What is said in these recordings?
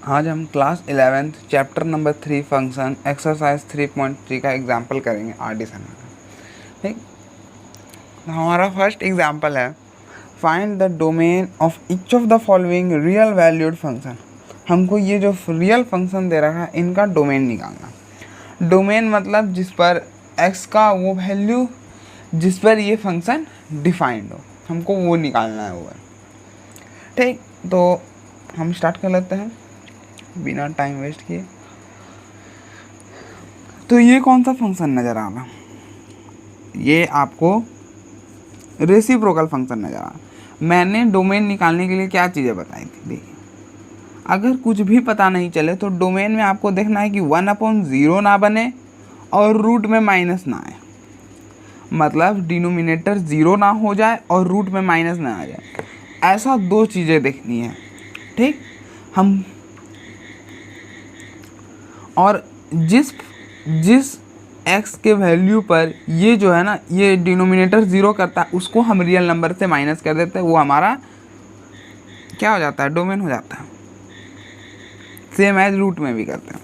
आज हम class 11th chapter number 3 function exercise 3.3 का एग्जाम्पल करेंगे आर्डिशन का। ठीक, हमारा फर्स्ट एग्जाम्पल है find the domain of each of the following real valued function. हमको ये जो रियल फंक्शन दे रखा है इनका डोमेन निकालना। डोमेन मतलब जिस पर x का वो वैल्यू जिस पर ये फंक्शन डिफाइंड हो, हमको वो निकालना है ओवर। ठीक, तो हम स्टार्ट कर लेते हैं बिना टाइम वेस्ट किए। तो ये कौन सा फंक्शन नज़र आ रहा, ये आपको रेसिप्रोकल फंक्शन नज़र आ रहा। मैंने डोमेन निकालने के लिए क्या चीज़ें बताई थी, देखिए अगर कुछ भी पता नहीं चले तो डोमेन में आपको देखना है कि 1/0 ना बने और रूट में माइनस ना आए, मतलब डिनोमिनेटर 0 ना हो जाए और रूट में माइनस ना आ जाए। ऐसा दो चीज़ें देखनी है। ठीक, हम और जिस x के वैल्यू पर ये जो है ना ये डिनोमिनेटर 0 करता है उसको हम रियल नंबर से माइनस कर देते हैं, वो हमारा क्या हो जाता है, डोमेन हो जाता है। सेम एज रूट में भी करते हैं।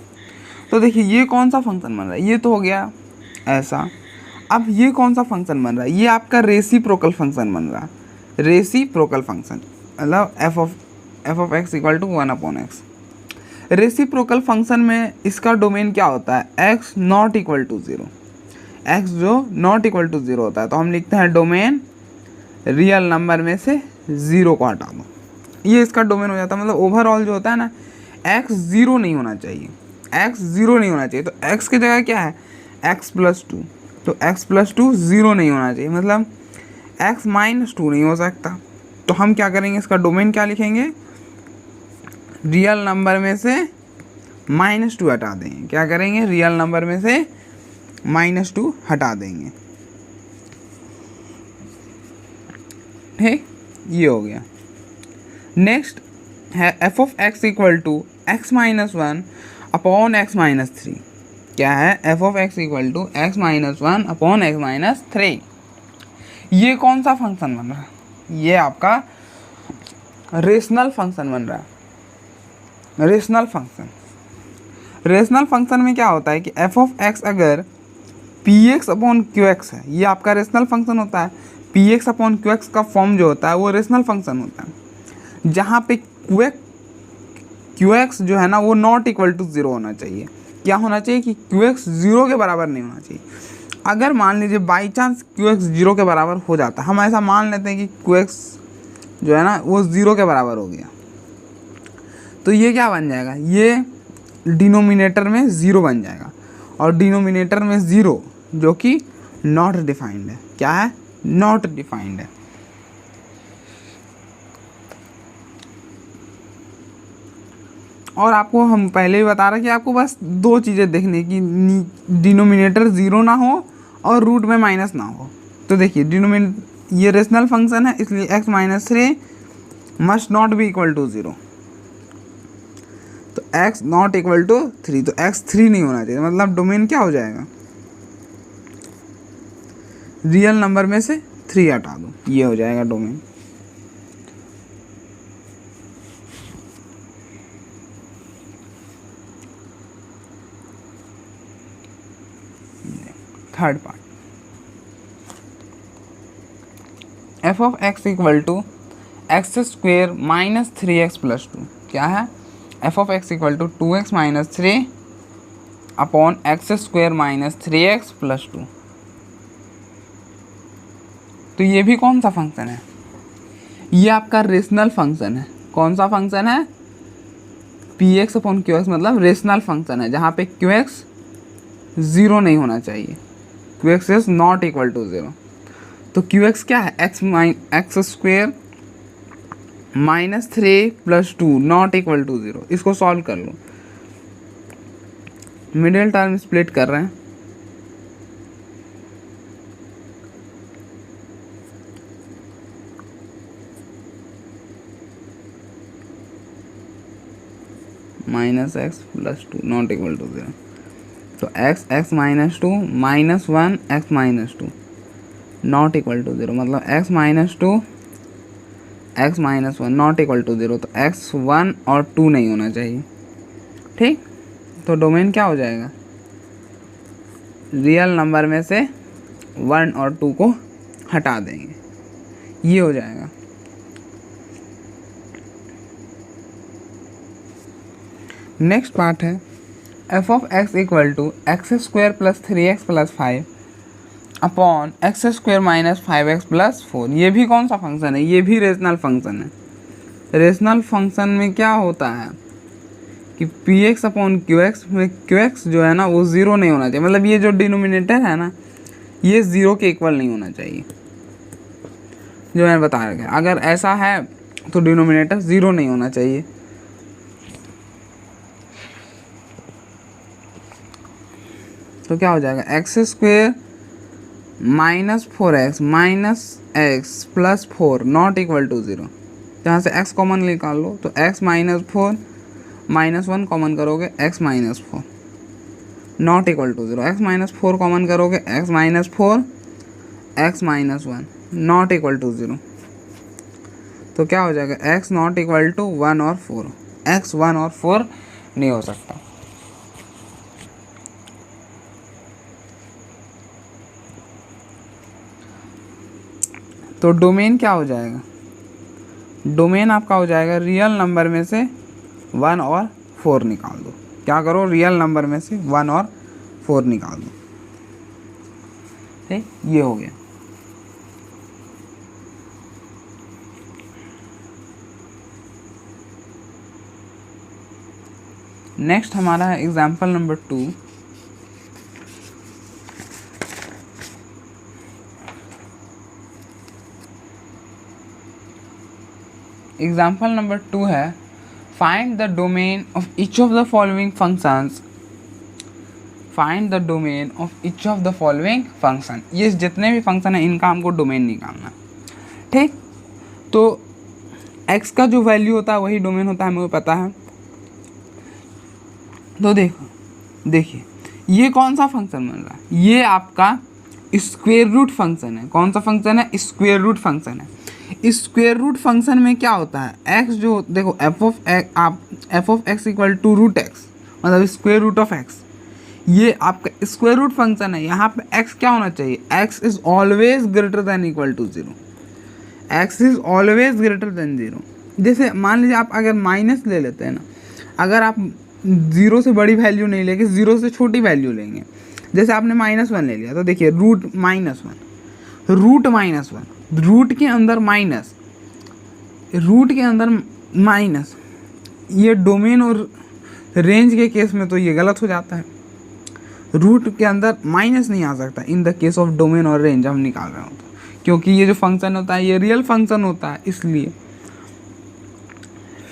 तो देखिए ये कौन सा फंक्शन बन रहा है, ये तो हो गया ऐसा। अब ये कौन सा फंक्शन बन रहा है, ये आपका रेसिप्रोकल फंक्शन बन रहा है। रेसिप्रोकल फंक्शन मतलब f of x equal to 1/x। Reciprocal function में इसका डोमेन क्या होता है, x not equal to 0। x जो नॉट इक्वल टू 0 होता है तो हम लिखते हैं डोमेन रियल नंबर में से 0 को हटा दो, ये इसका डोमेन हो जाता है। मतलब ओवरऑल जो होता है ना x 0 नहीं होना चाहिए, x 0 नहीं होना चाहिए। तो x की जगह क्या है x+2, तो x+2 0 नहीं होना चाहिए, मतलब x-2 नहीं हो सकता। तो हम क्या करेंगे, इसका डोमेन क्या लिखेंगे, रियल नंबर में से -2 हटा देंगे। क्या करेंगे, रियल नंबर में से -2 हटा देंगे। ठीक, ये हो गया। नेक्स्ट है f of x equal to x-1 upon x-3। क्या है, f of x equal to x-1 upon x-3। ये कौन सा फंक्शन बन रहा है, ये आपका रेशनल फंक्शन बन रहा है। रेशनल फंक्शन, रेशनल फंक्शन में क्या होता है कि एफ ऑफ एक्स अगर P X upon Q x है, ये आपका रेशनल फंक्शन होता है। P X upon Q x का फॉर्म जो होता है वो रेशनल फंक्शन होता है, जहाँ पे क्यू एक्स जो है ना वो नॉट इक्वल टू 0 होना चाहिए। क्या होना चाहिए कि क्यू एक्स 0 के बराबर नहीं होना चाहिए। अगर मान लीजिए बाई चांस क्यू एक्स 0 के बराबर हो जाता, हम ऐसा मान लेते हैं कि क्यू एक्स जो है ना वो 0 के बराबर हो गया, तो ये क्या बन जाएगा, ये डिनोमिनेटर में 0 बन जाएगा। और डिनोमिनेटर में 0 जो कि नॉट डिफाइंड है, क्या है, नॉट डिफाइंड है। और आपको हम पहले ही बता रहे कि आपको बस दो चीज़ें देखने की, डिनोमिनेटर 0 ना हो और रूट में माइनस ना हो। तो देखिए ये रेशनल फंक्शन है इसलिए x-3 must not be equal to 0। तो x नॉट इक्वल टू 3, तो x 3 नहीं होना चाहिए, मतलब डोमेन क्या हो जाएगा, रियल नंबर में से 3 हटा दो, ये हो जाएगा domain. Third part, f of x equal to x² minus 3x+2। क्या है, f of x equal to 2x minus 3 upon x² minus 3x+2। तो ये भी कौन सा फंक्शन है, ये आपका रेशनल फंक्शन है। कौन सा फंक्शन है, P X upon Q X, मतलब रेशनल फंक्शन है जहाँ पे क्यू एक्स 0 नहीं होना चाहिए, Q X is not equal to 0। तो क्यू एक्स क्या है, x² minus 3+2 not equal to 0। इसको सॉल्व कर लो, मिडिल टर्म स्प्लिट कर रहे हैं, -x+2 नॉट इक्वल टू 0। तो x-2 -1 x-2 not equal to 0, मतलब x-2 x-1 not equal to 0। तो x 1 और 2 नहीं होना चाहिए, ठीक, तो डोमेन क्या हो जाएगा, रियल नंबर में से 1 और 2 को हटा देंगे, ये हो जाएगा। नेक्स्ट पार्ट है f of x equal to x square plus 3x plus 5 upon x square minus 5x plus 4। ये भी कौन सा फंक्शन है, ये भी रेशनल फंक्शन है। रेशनल फंक्शन में क्या होता है कि P X upon Q X में क्यू एक्स जो है ना वो ज़ीरो नहीं होना चाहिए, मतलब ये जो डिनोमिनेटर है ना ये ज़ीरो के इक्वल नहीं होना चाहिए, जो मैंने बता रखा है। अगर ऐसा है तो डिनोमिनेटर ज़ीरो नहीं होना चाहिए। तो क्या हो जाएगा, x square minus 4x minus x plus 4 not equal to 0। जहाँ से x कॉमन निकाल लो तो x माइनस 4 माइनस 1 कॉमन करोगे x minus 4 not equal to 0। x minus 4 common करोगे x minus 4 x minus 1 not equal to 0। तो क्या हो जाएगा, x नॉट इक्वल टू 1 और 4, x 1 और 4 नहीं हो सकता। तो डोमेन क्या हो जाएगा, डोमेन आपका हो जाएगा रियल नंबर में से 1 और 4 निकाल दो। क्या करो, रियल नंबर में से 1 और 4 निकाल दो। ठीक, ये हो गया। नेक्स्ट हमारा है एग्जाम्पल नंबर 2। एग्जाम्पल नंबर 2 है find the domain of each of the following functions. Find the domain of each of the following function. ये जितने भी फंक्शन है इनका हमको डोमेन निकालना। ठीक, तो x का जो वैल्यू होता है वही डोमेन होता है, हमें पता है। तो देखिए ये कौन सा फंक्शन बन रहा है, ये आपका स्क्वायर रूट फंक्शन है। कौन सा फंक्शन है, स्क्वायर रूट फंक्शन है। स्क्वायर रूट फंक्शन में क्या होता है, x जो देखो f of x equal to root x, मतलब स्क्वायर रूट ऑफ एक्स, ये आपका स्क्वायर रूट फंक्शन है। यहाँ पे x क्या होना चाहिए, x is always greater than equal to 0। x is always greater than 0। जैसे मान लीजिए आप अगर माइनस ले लेते हैं ना, अगर आप 0 से बड़ी वैल्यू नहीं लेंगे, 0 से छोटी वैल्यू लेंगे, जैसे आपने -1 ले लिया तो देखिए रूट माइनस वन, रूट के अंदर माइनस, रूट के अंदर माइनस, ये डोमेन और रेंज के केस में तो ये गलत हो जाता है। रूट के अंदर माइनस नहीं आ सकता in the case of domain और रेंज हम निकाल रहे होते हैं, क्योंकि ये जो फंक्शन होता है ये रियल फंक्शन होता है इसलिए।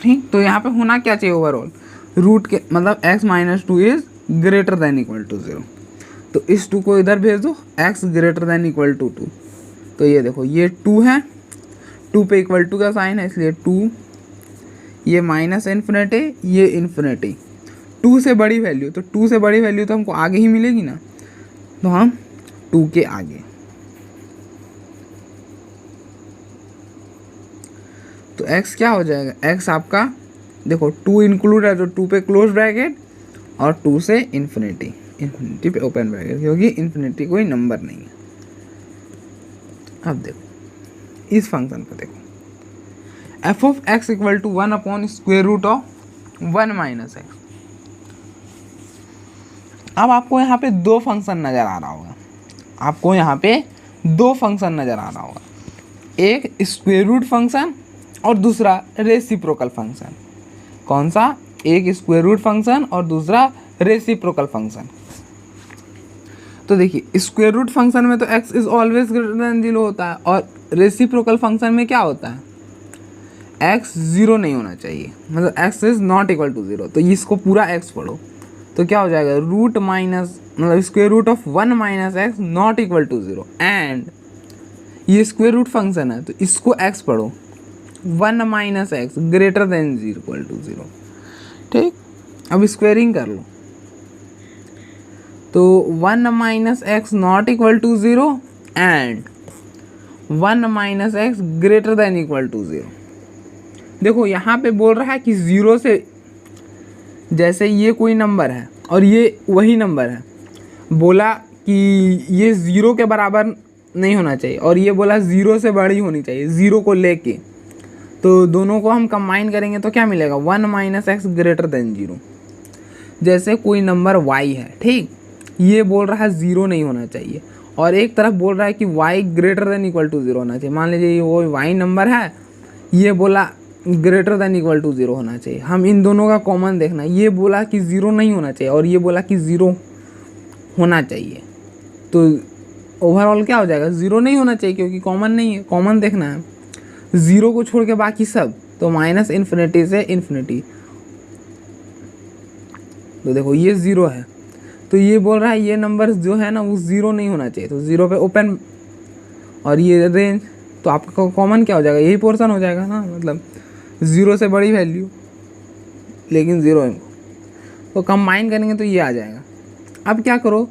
ठीक, तो यहाँ पे होना क्या चाहिए ओवरऑल, रूट के मतलब x minus 2 is greater than equal to 0। तो इस 2 को इधर भेज दो, x greater than equal to 2। तो ये देखो ये 2 है, 2 पे इक्वल टू का साइन है इसलिए 2, ये माइनस इन्फिनिटी, ये इन्फिनिटी, 2 से बड़ी वैल्यू, तो 2 से बड़ी वैल्यू तो हमको आगे ही मिलेगी ना, तो हम 2 के आगे। तो x क्या हो जाएगा, x आपका देखो 2 इंक्लूड है तो 2 पे क्लोज ब्रैकेट और 2 से इन्फिनिटी, इन्फिनिटी पे ओपन ब्रैकेट, क्योंकि इन्फिनिटी कोई नंबर नहीं है। अब देखो इस फंक्शन पर देखो f of x equal to 1 upon square root of 1 minus x. अब आपको यहाँ पे 2 फंक्शन नज़र आ रहा होगा, आपको यहाँ पे 2 फंक्शन नज़र आ रहा होगा, एक स्क्वायर रूट फंक्शन और दूसरा रेसिप्रोकल फंक्शन। कौन सा, एक स्क्वायर रूट फंक्शन और दूसरा रेसिप्रोकल फंक्शन। तो देखिए स्क्वायर रूट फंक्शन में तो x is always greater than 0 होता है, और रेसिप्रोकल फंक्शन में क्या होता है, x 0 नहीं होना चाहिए, मतलब x is not equal to 0। तो इसको पूरा x पढ़ो तो क्या हो जाएगा, रूट माइनस मतलब square root of 1 minus x not equal to 0। And ये स्क्वायर रूट फंक्शन है तो इसको x पढ़ो, 1 minus x greater than equal to 0। ठीक, अब स्क्वेयरिंग कर लो तो 1 minus x not equal to 0 and 1 minus x greater than equal to 0। देखो यहाँ पे बोल रहा है कि 0 से जैसे ये कोई नंबर है और ये वही नंबर है, बोला कि ये 0 के बराबर नहीं होना चाहिए और ये बोला 0 से बड़ी होनी चाहिए 0 को लेके, तो दोनों को हम कंबाइन करेंगे तो क्या मिलेगा 1 माइनस एक्स ग्रेटर देन 0। जैसे कोई नंबर y है, ठीक, ये बोल रहा है 0 नहीं होना चाहिए और एक तरफ बोल रहा है कि y greater than equal to 0 होना चाहिए। मान लीजिए वो y नंबर है, ये बोला ग्रेटर देन इक्वल टू 0 होना चाहिए। हम इन दोनों का कॉमन देखना, ये बोला कि 0 नहीं होना चाहिए और ये बोला कि 0 होना चाहिए, तो ओवरऑल क्या हो जाएगा 0 नहीं होना चाहिए क्योंकि कॉमन नहीं है, कॉमन देखना है। 0 को छोड़ के बाकी सब, तो माइनस इन्फिनिटी से इन्फिनिटी, तो देखो ये 0 है, तो ये बोल रहा है ये नंबर जो है ना वो 0 नहीं होना चाहिए, तो 0 पे ओपन और ये रेंज, तो आपका कॉमन क्या हो जाएगा यही पोर्शन हो जाएगा ना, मतलब 0 से बड़ी वैल्यू लेकिन 0 है, तो कंबाइन करेंगे तो ये आ जाएगा। अब क्या करो,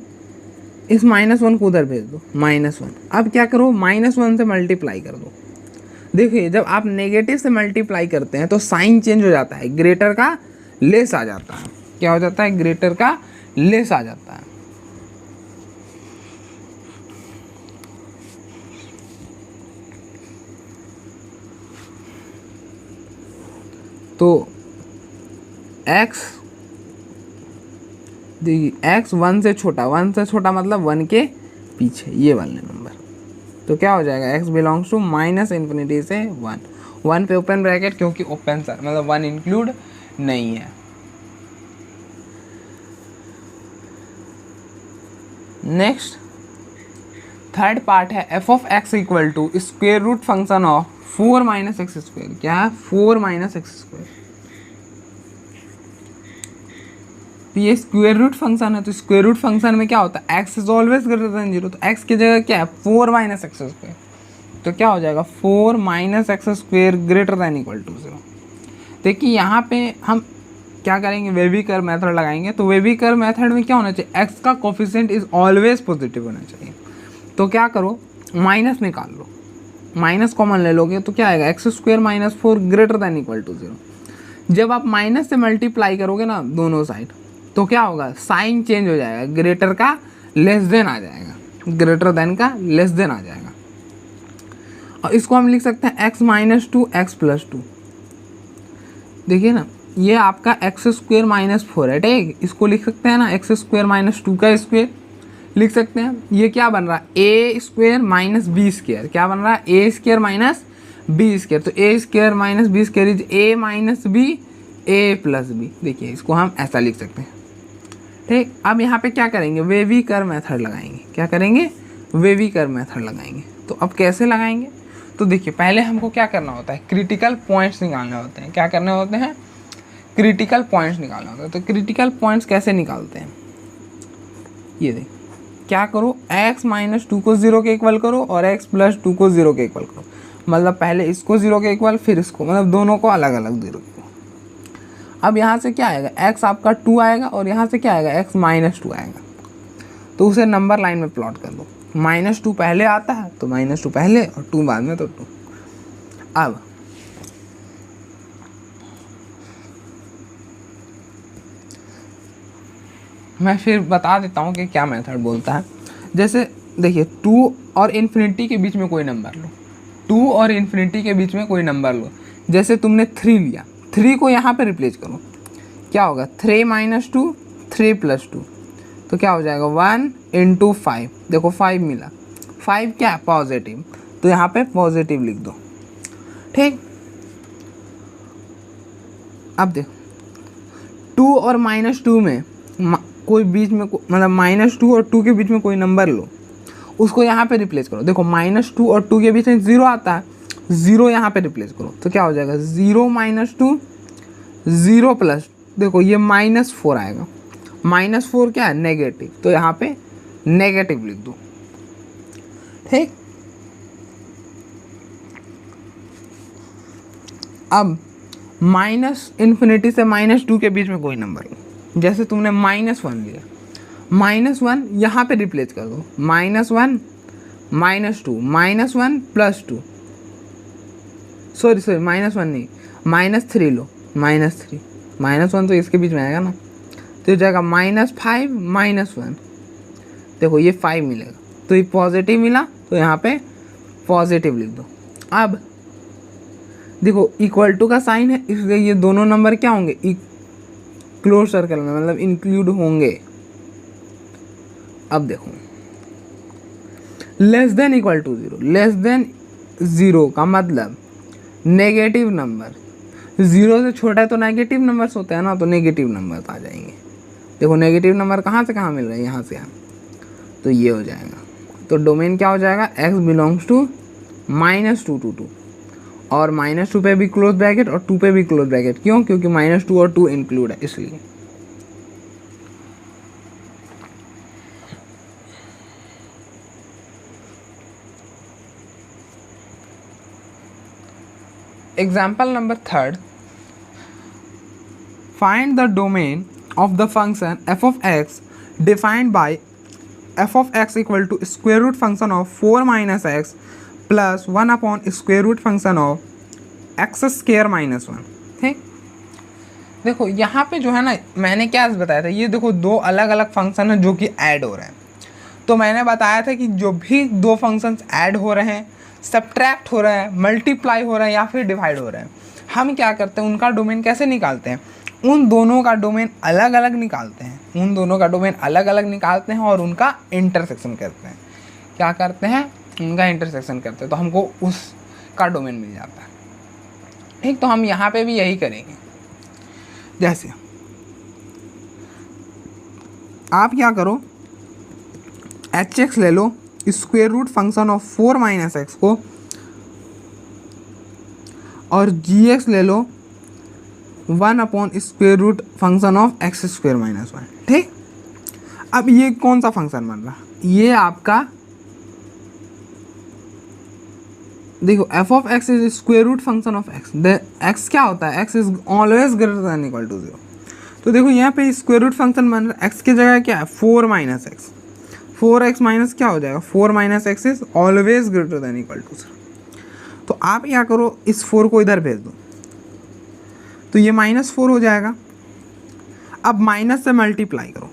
इस -1 को उधर भेज दो, -1। अब क्या करो, -1 से मल्टीप्लाई कर दो। देखिए जब आप नेगेटिव से मल्टीप्लाई करते हैं तो साइन चेंज हो जाता है, ग्रेटर का लेस आ जाता है। क्या हो जाता है, ग्रेटर का लेस आ जाता है। तो x, देखिए x 1 से छोटा, 1 से छोटा मतलब 1 के पीछे, ये वाले नंबर, तो क्या हो जाएगा x belongs to minus infinity से 1 पे ओपन ब्रैकेट, क्योंकि ओपन सर मतलब 1 इंक्लूड नहीं है। नेक्स्ट थर्ड पार्ट है f of x equal to square root function of 4 minus x square. क्या है, 4 माइनस एक्स स्क्वेयर। तो ये स्क्वेयर रूट फंक्शन है, तो स्क्वेयर रूट फंक्शन में क्या होता है, x is always greater than 0, तो एक्स की जगह क्या है 4 माइनस एक्स स्क्वेयर, तो क्या हो जाएगा 4 minus x square greater than equal to 0। देखिए यहाँ पे हम क्या करेंगे, वेवी कर्व मेथड लगाएंगे। तो वेवी कर्व मेथड में क्या होना चाहिए, एक्स का कोफिशिएंट इज ऑलवेज पॉजिटिव होना चाहिए। तो क्या करो, माइनस निकाल लो, माइनस कॉमन ले लोगे तो क्या आएगा, x square minus 4 greater than equal to 0। जब आप माइनस से मल्टीप्लाई करोगे ना दोनों साइड, तो क्या होगा, साइन चेंज हो जाएगा, ग्रेटर का लेस देन आ जाएगा, ग्रेटर देन का लेस देन आ जाएगा। और इसको हम लिख सकते हैं x माइनस 2 एक्स प्लस 2। देखिए ना, ये आपका एक्स स्क्वेयर माइनस 4 है, ठीक, इसको लिख सकते हैं ना एक्स स्क्वेयर माइनस 2 का स्क्वेयर लिख सकते हैं। ये क्या बन रहा है, a square minus b square, क्या बन रहा है, a square minus b square. तो a square minus b square is a minus b a plus b. देखिए इसको हम ऐसा लिख सकते हैं, ठीक। अब यहाँ पे क्या करेंगे, वेवी कर्व मेथड लगाएंगे। क्या करेंगे, वेवी कर्व मेथड लगाएंगे। तो अब कैसे लगाएंगे, तो देखिए पहले हमको क्या करना होता है, क्रिटिकल पॉइंट्स निकालने होते हैं। क्या करने होते हैं, क्रिटिकल पॉइंट्स निकालना होता है। तो क्रिटिकल पॉइंट्स कैसे निकालते हैं, ये देख, क्या करो, x माइनस 2 को 0 के इक्वल करो और x प्लस 2 को 0 के इक्वल करो। मतलब पहले इसको 0 के इक्वल, फिर इसको, मतलब दोनों को अलग अलग 0 के। अब यहाँ से क्या आएगा, x आपका 2 आएगा और यहाँ से क्या आएगा, x माइनस 2 आएगा। तो उसे नंबर लाइन में प्लॉट कर दो। -2 पहले आता है तो -2 पहले और 2 बाद में, तो 2। अब मैं फिर बता देता हूँ कि क्या मेथड बोलता है। जैसे देखिए 2 और इन्फिनिटी के बीच में कोई नंबर लो, 2 और इन्फिनिटी के बीच में कोई नंबर लो। जैसे तुमने 3 लिया, 3 को यहाँ पे रिप्लेस करो, क्या होगा, 3 माइनस 2 3 प्लस 2, तो क्या हो जाएगा 1 इंटू 5। देखो 5 मिला, 5 क्या है, पॉजिटिव, तो यहाँ पे पॉजिटिव लिख दो, ठीक। अब देखो 2 और -2 में कोई बीच में मतलब -2 और 2 के बीच में कोई नंबर लो, उसको यहाँ पे रिप्लेस करो। देखो -2 और 2 के बीच में 0 आता है, 0 यहाँ पे रिप्लेस करो, तो क्या हो जाएगा 0 माइनस 2 0 प्लस, देखो ये -4 आएगा। -4 क्या है, नेगेटिव, तो यहाँ पे नेगेटिव लिख दो, ठीक। अब माइनस इन्फिनिटी से -2 के बीच में कोई नंबर लो। जैसे तुमने -1 लिया, -1 यहाँ पे रिप्लेस कर दो, -1 -2 -1 प्लस 2, सॉरी -1 नहीं, -3 लो, -3 -1 तो इसके बीच में आएगा ना, तो ये जाएगा -5 -1, देखो ये 5 मिलेगा, तो ये पॉजिटिव मिला तो यहाँ पे पॉजिटिव लिख दो। अब देखो इक्वल टू का साइन है, इसलिए ये दोनों नंबर क्या होंगे, क्लोज सर्कल में, मतलब इंक्लूड होंगे। अब देखो less than equal to 0, less than 0 का मतलब नेगेटिव नंबर, 0 से छोटा है तो नेगेटिव नंबर्स होते हैं ना, तो नेगेटिव नंबर्स आ जाएंगे। देखो नेगेटिव नंबर कहाँ से कहाँ मिल रहे हैं, यहाँ से यहाँ, तो ये हो जाएगा। तो डोमेन क्या हो जाएगा, x बिलोंग्स टू -2 to 2, और -2 पे भी क्लोज ब्रैकेट और 2 पे भी क्लोज ब्रैकेट, क्यों, क्योंकि -2 और 2 इंक्लूड है इसलिए। Example number 3, find the domain of the function f of x defined by f of x equal to square root function of 4 - x plus 1 upon square root function of x square -1। ठीक, देखो यहाँ पे जो है ना, मैंने क्या बताया था, ये देखो दो अलग अलग फंक्शन है जो कि ऐड हो रहे हैं। तो मैंने बताया था कि जो भी दो फंक्शंस ऐड हो रहे हैं, सब्ट्रैक्ट हो रहे हैं, मल्टीप्लाई हो रहे हैं या फिर डिवाइड हो रहे हैं, हम क्या करते हैं, उनका डोमेन कैसे निकालते हैं, उन दोनों का डोमेन अलग अलग निकालते हैं, उन दोनों का डोमेन अलग अलग निकालते हैं और उनका इंटरसेक्शन करते हैं। क्या करते हैं, उनका इंटरसेक्शन करते हैं, तो हमको उसका डोमेन मिल जाता है। ठीक, तो हम यहाँ पे भी यही करेंगे। जैसे आप क्या करो, hx ले लो, square root function of 4 - x को, और gx ले लो 1 upon square root function of x square -1। ठीक, अब ये कौन सा फंक्शन बन रहा, ये आपका देखो f of x is square root function of x, x क्या होता है, x is always greater than equal to 0। तो देखो यहाँ पे स्क्वायर रूट फंक्शन बन रहा है, x की जगह क्या है 4 - x, 4x माइनस क्या हो जाएगा, 4 - x is always greater than equal to 0। तो आप क्या करो, इस 4 को इधर भेज दो, तो ये -4 हो जाएगा। अब माइनस से मल्टीप्लाई करो,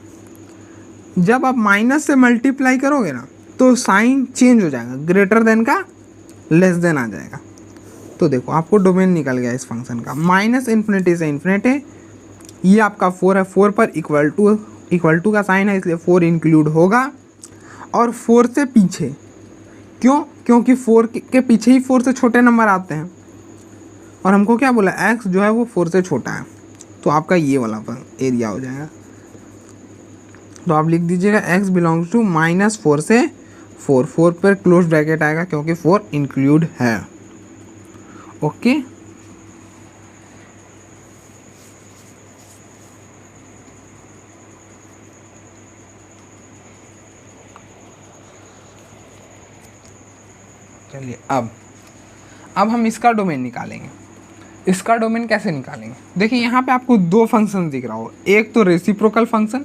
जब आप माइनस से मल्टीप्लाई करोगे ना, तो साइन चेंज हो जाएगा, ग्रेटर देन का लेस देन आ जाएगा। तो देखो आपको डोमेन निकल गया इस फंक्शन का, -∞ से इन्फिनिटी, ये आपका 4 है, 4 पर इक्वल टू का साइन है, इसलिए 4 इंक्लूड होगा, और 4 से पीछे, क्यों, क्योंकि 4 के पीछे ही 4 से छोटे नंबर आते हैं, और हमको क्या बोला, x जो है वो 4 से छोटा है, तो आपका ये वाला एरिया हो जाएगा। तो आप लिख दीजिएगा x बिलोंग्स टू -4 से 4, 4 पर क्लोज ब्रैकेट आएगा क्योंकि 4 इंक्लूड है। ओके, चलिए अब हम इसका डोमेन निकालेंगे। इसका डोमेन कैसे निकालेंगे, देखिए यहाँ पे आपको दो फंक्शन दिख रहा हो, एक तो रेसिप्रोकल फंक्शन।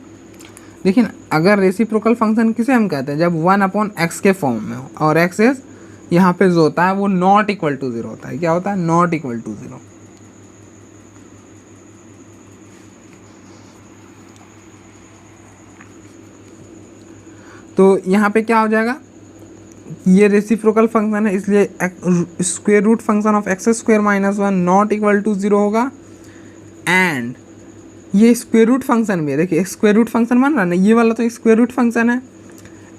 देखिए ना, अगर रेसिप्रोकल फंक्शन किसे हम कहते हैं, जब 1 अपॉन x के फॉर्म में हो, और x इज यहाँ पे जो होता है वो नॉट इक्वल टू 0 होता है। क्या होता है, नॉट इक्वल टू 0। तो यहाँ पे क्या हो जाएगा, ये रेसिप्रोकल फंक्शन है, इसलिए square root function of x square -1 not equal to 0 होगा। एंड ये स्क्वायर रूट फंक्शन भी है, देखिए स्क्वायर रूट फंक्शन बन रहा है ना, ये वाला तो स्क्वायर रूट फंक्शन है।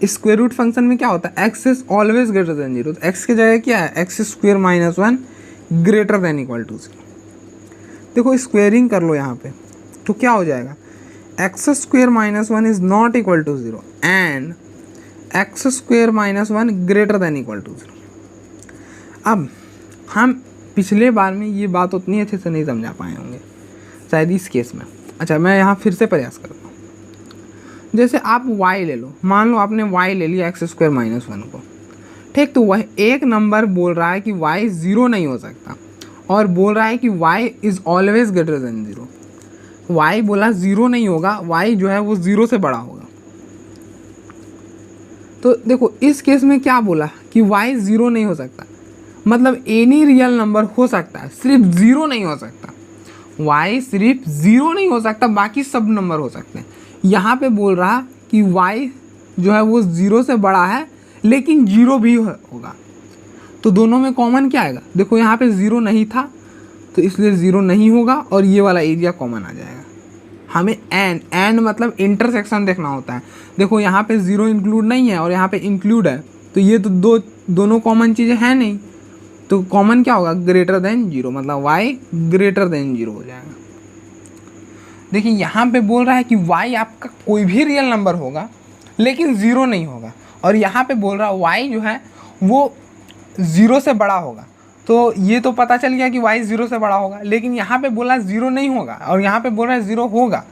स्क्वायर रूट फंक्शन में क्या होता है, x is always greater than 0, तो x की जगह क्या है, x square -1 greater than equal to 0। देखो स्क्वेयरिंग कर लो यहाँ पे, तो क्या हो जाएगा, x square -1 is not equal to 0 and x square -1 greater than equal to 0। अब हम पिछले बार में ये बात उतनी अच्छे से नहीं समझा पाए होंगे शायद इस केस में। अच्छा, मैं यहाँ फिर से प्रयास करता हूँ। जैसे आप y ले लो, मान लो आपने y ले लिया x स्क्वायर -1 को, ठीक, तो वह एक नंबर बोल रहा है कि y 0 नहीं हो सकता, और बोल रहा है कि y is always greater than 0। y बोला 0 नहीं होगा, y जो है वो 0 से बड़ा होगा। तो देखो इस केस में क्या बोला कि y 0 नहीं हो सकता, मतलब एनी रियल नंबर हो सकता है, सिर्फ 0 नहीं हो सकता। y सिर्फ 0 नहीं हो सकता, बाकी सब नंबर हो सकते हैं। यहाँ पे बोल रहा कि y जो है वो 0 से बड़ा है लेकिन 0 भी होगा, तो दोनों में कॉमन क्या आएगा? देखो यहाँ पे 0 नहीं था तो इसलिए 0 नहीं होगा और ये वाला एरिया कॉमन आ जाएगा। हमें एंड मतलब इंटरसेक्शन देखना होता है। देखो यहाँ पे 0 इंक्लूड नहीं है और यहाँ पे इंक्लूड है, तो ये तो दोनों कॉमन चीज़ें हैं नहीं, तो कॉमन क्या होगा? ग्रेटर देन 0, मतलब y ग्रेटर देन 0 हो जाएगा। देखिए यहाँ पे बोल रहा है कि y आपका कोई भी रियल नंबर होगा लेकिन 0 नहीं होगा, और यहाँ पे बोल रहा है y जो है वो 0 से बड़ा होगा। तो ये तो पता चल गया कि y 0 से बड़ा होगा, लेकिन यहाँ पे बोला 0 नहीं होगा और यहाँ पे बोल रहा है 0 होगा,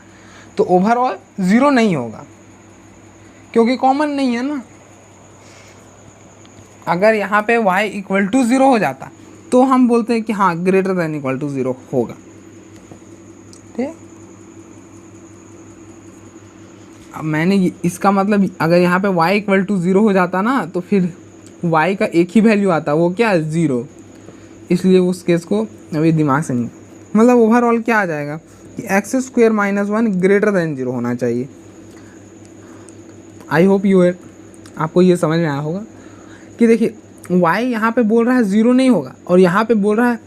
तो ओवरऑल 0 नहीं होगा क्योंकि कॉमन नहीं है ना। अगर यहाँ पे y इक्वल टू 0 हो जाता तो हम बोलते हैं कि हाँ ग्रेटर देन इक्वल टू 0 होगा। ठीक, अब मैंने इसका मतलब अगर यहाँ पे y इक्वल टू 0 हो जाता ना तो फिर y का एक ही वैल्यू आता, वो क्या है? 0। इसलिए उस केस को अभी दिमाग से नहीं, मतलब ओवरऑल क्या आ जाएगा कि x square minus 1 greater than 0 होना चाहिए। आई होप आपको ये समझ में आया होगा कि देखिए y यहाँ पे बोल रहा है 0 नहीं होगा और यहाँ पे बोल रहा है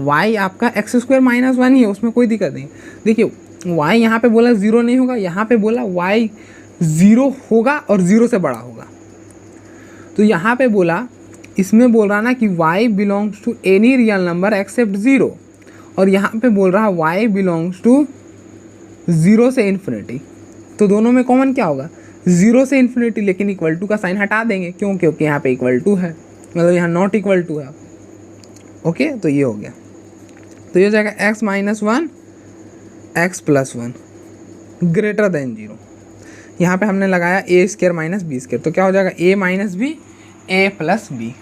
y आपका एक्स स्क्वायर माइनस 1 ही है, उसमें कोई दिक्कत नहीं। देखिए y यहाँ पे बोला 0 नहीं होगा, यहाँ पे बोला y 0 होगा और 0 से बड़ा होगा। तो यहाँ पे बोला, इसमें बोल रहा ना कि y belongs to any real number except 0, और यहाँ पे बोल रहा y बिलोंग्स टू 0 से इन्फिनिटी। तो दोनों में कॉमन क्या होगा? 0 से इन्फिनिटी, लेकिन इक्वल टू का साइन हटा देंगे, क्यों? क्योंकि यहाँ पे इक्वल टू है, मतलब यहाँ नॉट इक्वल टू है। ओके, तो ये हो गया। तो ये हो जाएगा x minus 1 x plus 1 greater than 0। यहाँ पे हमने लगाया a square minus b square, तो क्या हो जाएगा? a minus b a plus b.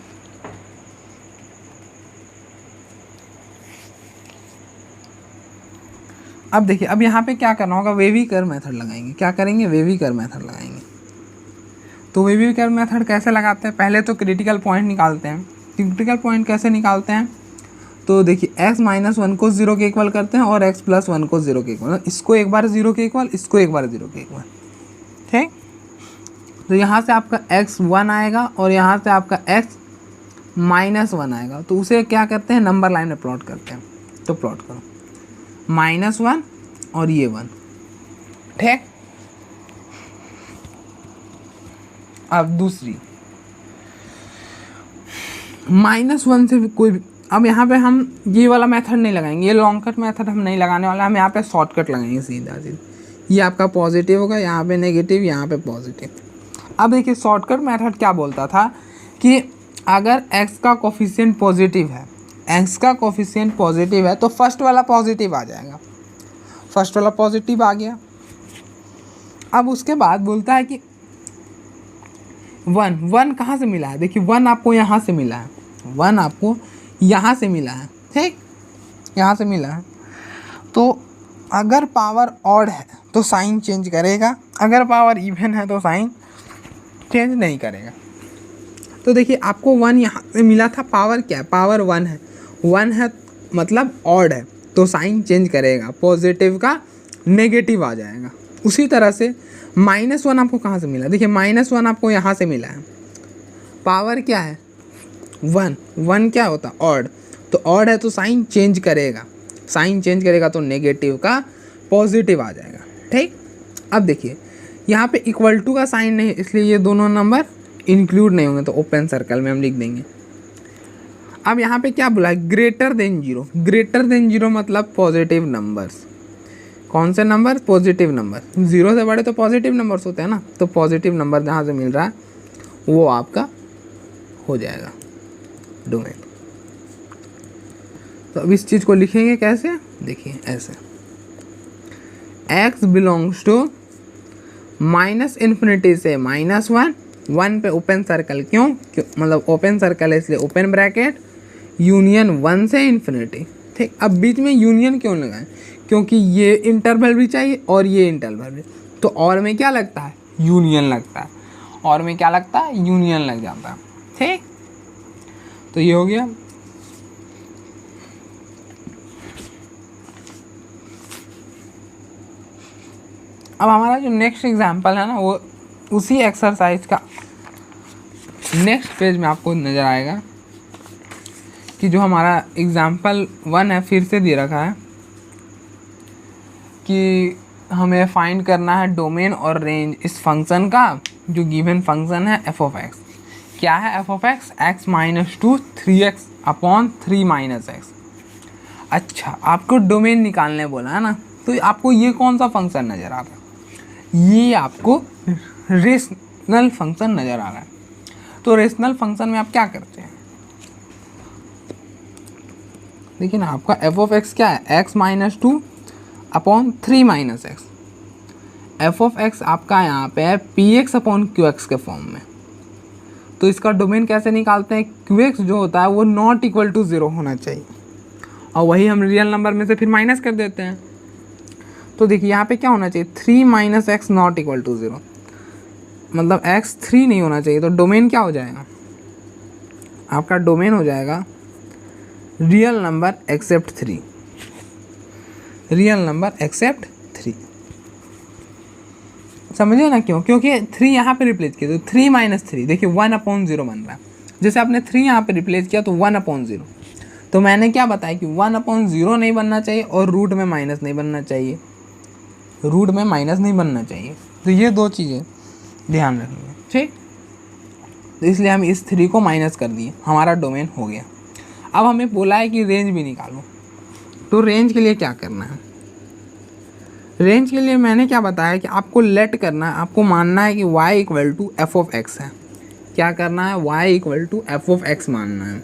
अब देखिए, अब यहाँ पे क्या करना होगा? वेविकर मेथड लगाएंगे। क्या करेंगे? वेविकर मेथड लगाएंगे। तो वेविकर मेथड कैसे लगाते हैं? पहले तो क्रिटिकल पॉइंट निकालते हैं। क्रिटिकल पॉइंट कैसे निकालते हैं? तो देखिए x माइनस 1 को 0 के इक्वल करते हैं और x प्लस 1 को 0 के इक्वल, इसको एक बार 0 के इक्वल, इसको एक बार 0 के इक्वल। ठीक, तो यहाँ से आपका x 1 आएगा और यहाँ से आपका x माइनस 1 आएगा, तो उसे क्या करते हैं? नंबर लाइन में प्लॉट करते हैं। तो प्लॉट करो -1 और ये 1। ठीक, अब दूसरी -1 से भी कोई भी, अब यहाँ पे हम ये वाला मेथड नहीं लगाएंगे, ये लॉन्ग कट मेथड हम नहीं लगाने वाला, हम यहाँ पे शॉर्टकट लगाएंगे सीधा सीधा। ये आपका पॉजिटिव होगा, यहाँ पे नेगेटिव, यहाँ पे पॉजिटिव। अब देखिए शॉर्टकट मेथड क्या बोलता था कि अगर x का कोफिशिएंट पॉजिटिव है, x का कोफिशिएंट पॉजिटिव है तो फर्स्ट वाला पॉजिटिव आ जाएगा। फर्स्ट वाला पॉजिटिव आ गया। अब उसके बाद बोलता है कि 1 कहाँ से मिला है? देखिए 1 आपको यहाँ से मिला है, 1 आपको यहाँ से मिला है। ठीक, यहाँ से मिला है। तो अगर पावर ऑड है तो साइन चेंज करेगा, अगर पावर इवन है तो साइन चेंज नहीं करेगा। तो देखिए आपको 1 यहाँ से मिला था, पावर क्या है? पावर 1 है, 1 है मतलब ऑड है, तो साइन चेंज करेगा, पॉजिटिव का नेगेटिव आ जाएगा। उसी तरह से -1 आपको कहाँ से मिला? देखिए -1 आपको यहाँ से मिला है, पावर क्या है? 1 क्या होता? ऑड, तो ऑड है तो साइन चेंज करेगा, साइन चेंज करेगा तो नेगेटिव का पॉजिटिव आ जाएगा। ठीक, अब देखिए यहाँ पे इक्वल टू का साइन नहीं, इसलिए ये दोनों नंबर इंक्लूड नहीं होंगे, तो ओपन सर्कल में हम लिख देंगे। अब यहाँ पे क्या बोला? Greater than 0। ग्रेटर देन 0 मतलब पॉजिटिव नंबर्स। कौन से नंबर? Positive number. 0 से बड़े तो पॉजिटिव नंबर्स होते हैं ना, तो पॉजिटिव नंबर जहाँ से मिल रहा है वो आपका हो जाएगा डोमेन। तो अब इस चीज़ को लिखेंगे कैसे? देखिए ऐसे, x बिलोंग्स टू -∞ से -1, 1 पे ओपन सर्कल। क्यों मतलब ओपन सर्कल है इसलिए ओपन ब्रैकेट, यूनियन 1 से इन्फिनिटी। ठीक, अब बीच में यूनियन क्यों लगाएं? क्योंकि ये इंटरवल भी चाहिए और ये इंटरवल भी, तो और में क्या लगता है? यूनियन लगता है, और में क्या लगता है? यूनियन लग जाता है। ठीक, तो ये हो गया। अब हमारा जो नेक्स्ट एग्जाम्पल है ना, वो उसी एक्सरसाइज का नेक्स्ट पेज में आपको नज़र आएगा कि जो हमारा एग्जाम्पल 1 है फिर से दे रखा है कि हमें फाइंड करना है डोमेन और रेंज इस फंक्शन का, जो गिवन फंक्शन है एफ ऑफ एक्स। क्या है f of x? X minus 2 3x upon 3 minus x. अच्छा, आपको डोमेन निकालने बोला है ना, तो आपको ये कौन सा फंक्शन नज़र आ रहा है? ये आपको रेशनल फंक्शन नज़र आ रहा है। तो रेशनल फंक्शन में आप क्या करते हैं? देखिए ना, आपका एफ ऑफ एक्स क्या है? X minus 2 upon 3 minus x. F of x आपका यहाँ पे है P X upon Q x के फॉर्म में। तो इसका डोमेन कैसे निकालते हैं? क्यू एक्स जो होता है वो नॉट इक्वल टू 0 होना चाहिए, और वही हम रियल नंबर में से फिर माइनस कर देते हैं। तो देखिए यहाँ पे क्या होना चाहिए? 3 minus x not equal to 0, मतलब एक्स 3 नहीं होना चाहिए। तो डोमेन क्या हो जाएगा? आपका डोमेन हो जाएगा real number accept 3, real number accept 3। समझे ना क्यों? क्योंकि 3 यहाँ पे रिप्लेस किया तो 3 माइनस 3, देखिए 1 अपॉन 0 बन रहा है। जैसे आपने 3 यहाँ पे रिप्लेस किया तो 1 अपॉन 0। तो मैंने क्या बताया कि 1 अपॉन 0 नहीं बनना चाहिए और रूट में माइनस नहीं बनना चाहिए, रूट में माइनस नहीं बनना चाहिए। तो ये दो चीज़ें ध्यान रखिए, ठीक। तो इसलिए हम इस 3 को माइनस कर दिए, हमारा डोमेन हो गया। अब हमें बोला है कि रेंज भी निकालो। तो रेंज के लिए क्या करना है? रेंज के लिए मैंने क्या बताया कि आपको लेट करना है, आपको मानना है कि y equal to f of x है। क्या करना है? y equal to f of x मानना है।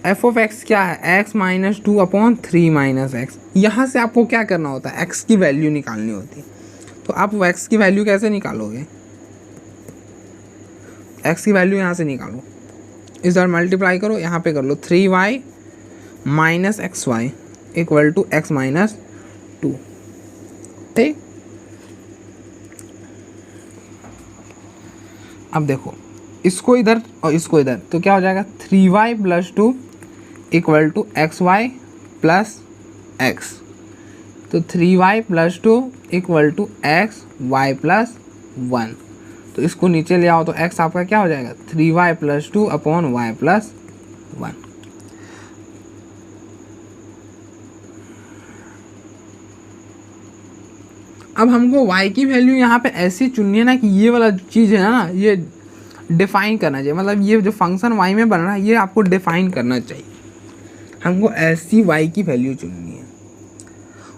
एफ ऑफ एक्स क्या है? x minus 2 upon 3 minus x. यहाँ से आपको क्या करना होता है? x की वैल्यू निकालनी होती है। तो आप x की वैल्यू कैसे निकालोगे? x की वैल्यू यहाँ से निकालो, इस बार मल्टीप्लाई करो, यहाँ पे कर लो 3y minus x y equal to x minus 2, ठीक। अब देखो, इसको इधर और इसको इधर, तो क्या हो जाएगा? 3y plus 2 equal to x y plus x. तो 3y plus 2 equal to x y plus 1। तो इसको नीचे ले आओ तो x आपका क्या हो जाएगा? 3y plus 2 upon Y plus 1। अब हमको y की वैल्यू यहाँ पे ऐसी चुननी है ना कि ये वाला चीज़ है ना, ये डिफाइन करना चाहिए। मतलब ये जो फंक्शन y में बन रहा है ये आपको डिफाइन करना चाहिए। हमको ऐसी y की वैल्यू चुननी है,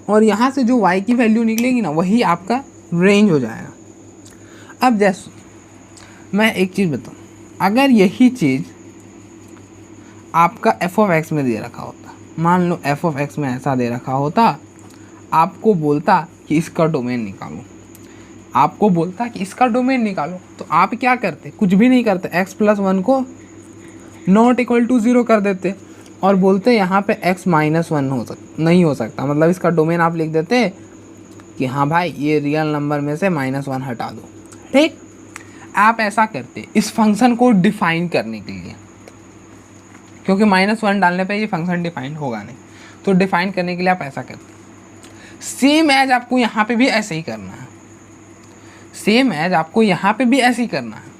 और यहाँ से जो y की वैल्यू निकलेगी ना वही आपका रेंज हो जाएगा। अब जैसे मैं एक चीज़ बताऊँ, अगर यही चीज़ आपका एफ ऑफ एक्स में दे रखा होता, मान लो एफ ऑफ एक्स में ऐसा दे रखा होता, आपको बोलता कि इसका डोमेन निकालो, आपको बोलता कि इसका डोमेन निकालो, तो आप क्या करते? कुछ भी नहीं करते, x प्लस 1 को नॉट इक्वल टू 0 कर देते और बोलते यहाँ पे x माइनस 1 नहीं हो सकता। मतलब इसका डोमेन आप लिख देते कि हाँ भाई ये रियल नंबर में से -1 हटा दो, ठीक। आप ऐसा करते इस फंक्शन को डिफाइन करने के लिए, क्योंकि -1 डालने पे ये फंक्शन डिफाइन होगा नहीं, तो डिफाइन करने के लिए आप ऐसा करते। सेम एज आपको यहाँ पे भी ऐसे ही करना है, सेम एज आपको यहाँ पे भी ऐसे ही करना है।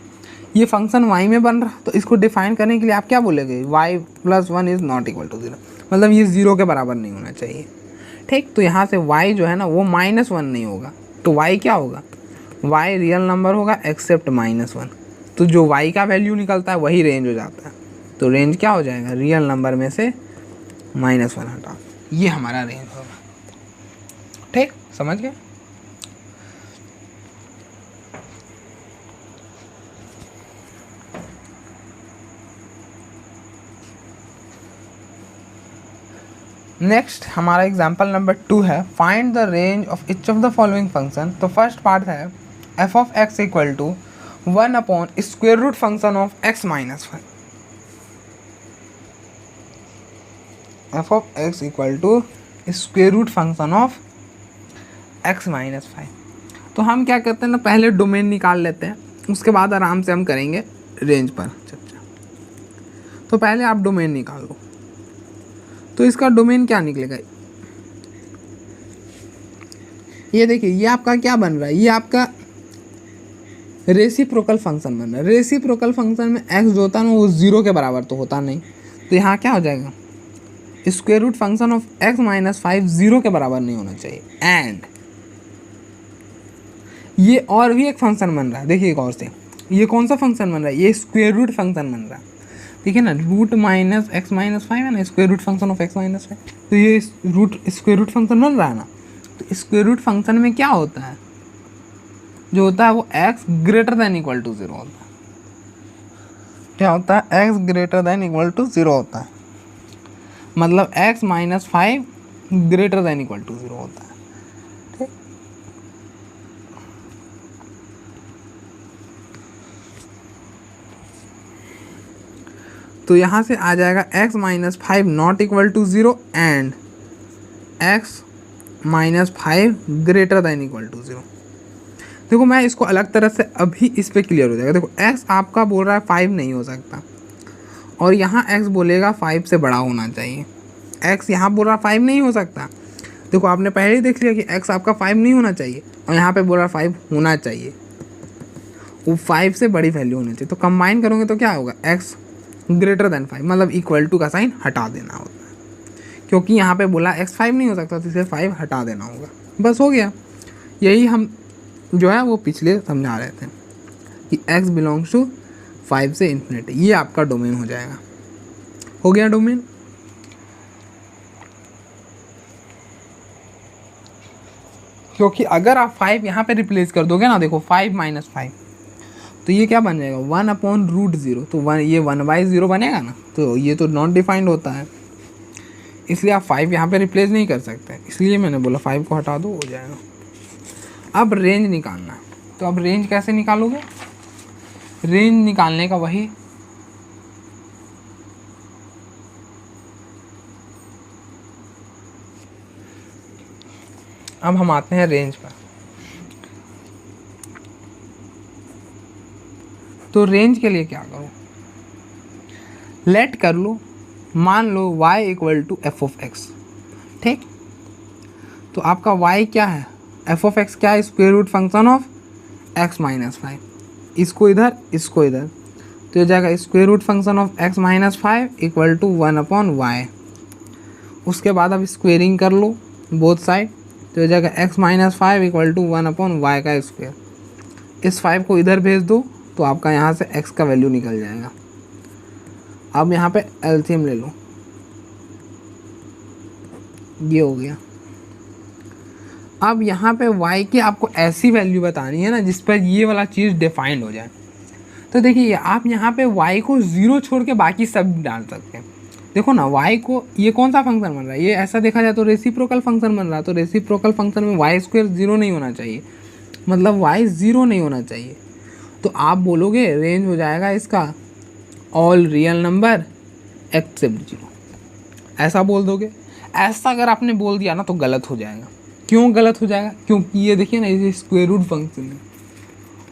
ये फंक्शन y में बन रहा, तो इसको डिफाइन करने के लिए आप क्या बोलेंगे? y plus 1 is not equal to 0, मतलब ये 0 के बराबर नहीं होना चाहिए, ठीक। तो यहाँ से y जो है ना वो -1 नहीं होगा, तो y क्या होगा? y रियल नंबर होगा एक्सेप्ट -1। तो जो y का वैल्यू निकलता है वही रेंज हो जाता है। तो रेंज क्या हो जाएगा? रियल नंबर में से -1 हटा, ये हमारा रेंज होगा, ठीक। समझ गए? नेक्स्ट हमारा एग्जाम्पल नंबर 2 है, find the range of each of the following function. तो फर्स्ट पार्ट है f of x equal to 1 upon square root function of x minus 5। F of x equal to square root function of x minus 5। तो हम क्या करते हैं ना, पहले domain निकाल लेते हैं, उसके बाद आराम से हम करेंगे रेंज पर चर्चा। तो पहले आप डोमेन निकाल लो। तो इसका डोमेन क्या निकलेगा? ये देखिए ये आपका क्या बन रहा है, ये आपका रेसिप्रोकल फंक्शन बन रहा है। रेसिप्रोकल फंक्शन में एक्स जो होता है ना वो 0 के बराबर तो होता नहीं, तो यहाँ क्या हो जाएगा, square root function of x minus 5 0 के बराबर नहीं होना चाहिए। एंड ये और भी एक फंक्शन बन रहा है, देखिए गौर से, ये कौन सा फंक्शन बन रहा है, ये स्क्वायर रूट फंक्शन बन रहा है, ठीक है ना, रूट माइनस एक्स माइनस 5 है ना, square root function of x minus 5, तो ये रूट स्क्वायर रूट फंक्शन बन रहा है ना। तो स्क्वायर रूट फंक्शन में क्या होता है, जो होता है वो x greater than equal to 0 होता है। क्या होता है, x greater than equal to 0 होता है, मतलब x minus 5 greater than equal to 0 होता है। ठीक, तो यहाँ से आ जाएगा x minus 5 not equal to 0 and x minus 5 greater than equal to 0। देखो मैं इसको अलग तरह से अभी इस पे क्लियर हो जाएगा। देखो x आपका बोल रहा है 5 नहीं हो सकता, और यहाँ x बोलेगा 5 से बड़ा होना चाहिए। x यहाँ बोल रहा है 5 नहीं हो सकता, देखो आपने पहले ही देख लिया कि x आपका 5 नहीं होना चाहिए, और यहाँ पे बोल रहा है 5 होना चाहिए, वो 5 से बड़ी वैल्यू होनी चाहिए। तो कंबाइन करोगे तो क्या होगा, x ग्रेटर देन 5, मतलब इक्वल टू का साइन हटा देना होता है, क्योंकि यहाँ पे बोला x 5 नहीं हो सकता, तो इसे 5 हटा देना होगा, बस हो गया। यही हम जो है वो पिछले समझा रहे थे कि x बिलोंग्स टू 5 से इन्फिनिटी, ये आपका डोमेन हो जाएगा। हो गया डोमेन। क्योंकि अगर आप 5 यहाँ पे रिप्लेस कर दोगे ना, देखो 5 माइनस 5, तो ये क्या बन जाएगा 1/√0, तो ये 1/0 बनेगा ना, तो ये तो नॉट डिफाइंड होता है, इसलिए आप 5 यहाँ पे रिप्लेस नहीं कर सकते, इसलिए मैंने बोला 5 को हटा दो, हो जाएगा। अब रेंज निकालना, तो अब रेंज कैसे निकालोगे, रेंज निकालने का वही अब हम आते हैं रेंज पर। तो रेंज के लिए क्या करो, लेट कर लो, मान लो y equal to f of x, ठीक, तो आपका y क्या है, एफ ऑफ एक्स क्या है, square root function of x minus 5, इसको इधर इसको इधर, तो हो जाएगा square root function of x minus 5 equal to 1/y। उसके बाद अब स्क्वेयरिंग कर लो बोथ साइड, तो हो जाएगा x minus 5 equal to 1/y का स्क्वायर। इस 5 को इधर भेज दो, तो आपका यहाँ से x का वैल्यू निकल जाएगा। अब यहाँ पे एलसीएम ले लो, ये हो गया। अब यहाँ पे y की आपको ऐसी वैल्यू बतानी है ना जिस पर ये वाला चीज़ डिफाइंड हो जाए। तो देखिए आप यहाँ पे y को 0 छोड़ के बाकी सब डाल सकते हैं। देखो ना y को, ये कौन सा फंक्शन बन रहा है, ये ऐसा देखा जाए तो रेसिप्रोकल फंक्शन बन रहा है, तो रेसिप्रोकल फंक्शन में y स्क्वायर 0 नहीं होना चाहिए, मतलब y 0 नहीं होना चाहिए। तो आप बोलोगे रेंज हो जाएगा इसका ऑल रियल नंबर एक्सेप्ट 0, ऐसा बोल दोगे। ऐसा अगर आपने बोल दिया ना तो गलत हो जाएगा। क्यों गलत हो जाएगा, क्योंकि ये देखिए ना, ये स्क्वायर रूट फंक्शन है,